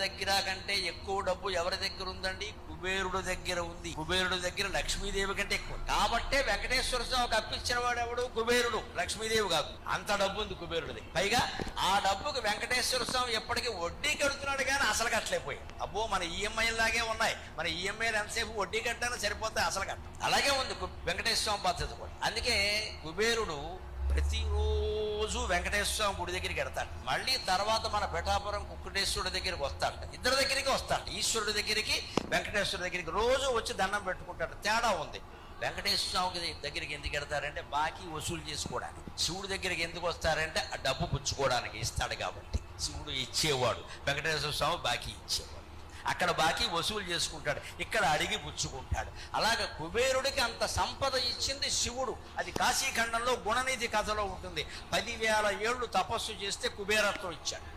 దగ్గర కంటే ఎక్కువ డబ్బు ఎవరి దగ్గర ఉందండి? కుబేరుడు దగ్గర ఉంది. కుబేరుడు దగ్గర లక్ష్మీదేవి కంటే ఎక్కువ. కాబట్టే వెంకటేశ్వర స్వామికి అప్పించిన వాడు ఎవడు? కుబేరుడు, లక్ష్మీదేవి కాదు. అంత డబ్బు ఉంది కుబేరుడిది. పైగా ఆ డబ్బుకి వెంకటేశ్వర స్వామి ఎప్పటికీ వడ్డీ కడుతున్నాడు కానీ అసలు కట్టలేకపోయాడు. అబ్బో మన ఈఎంఐ లాగే ఉన్నాయి, మన ఈఎంఐలు ఎంతసేపు వడ్డీ కట్టానో సరిపోతే అసలు కట్ట. అలాగే ఉంది వెంకటేశ్వర స్వామి పద్ధతి కూడా. అందుకే కుబేరుడు ప్రతిరోజు వెంకటేశ్వర స్వామి గుడి దగ్గరికి వెడతాడు. మళ్ళీ తర్వాత మన పిఠాపురం కుక్కటేశ్వరుడి దగ్గరికి వస్తాడు. ఇద్దరి దగ్గరికి వస్తాడు. ఈశ్వరుడి దగ్గరికి, వెంకటేశ్వరుడి దగ్గరికి రోజు వచ్చి దండం పెట్టుకుంటాడు. తేడా ఉంది. వెంకటేశ్వర స్వామి దగ్గరికి ఎందుకు వెడతారంటే బాకీ వసూలు చేసుకోవడానికి. శివుడి దగ్గరికి ఎందుకు వస్తారంటే ఆ డబ్బు పుచ్చుకోవడానికి, ఇస్తాడు కాబట్టి. శివుడు ఇచ్చేవాడు, వెంకటేశ్వర స్వామి బాకీ ఇచ్చేవాడు. అక్కడ బాకీ వసూలు చేసుకుంటాడు, ఇక్కడ అడిగి పుచ్చుకుంటాడు. అలాగే కుబేరుడికి అంత సంపద ఇచ్చింది శివుడు. అది కాశీఖండంలో గుణనిధి కథలో ఉంటుంది. 10,000 ఏళ్ళు తపస్సు చేస్తే కుబేరత్వం ఇచ్చాడు.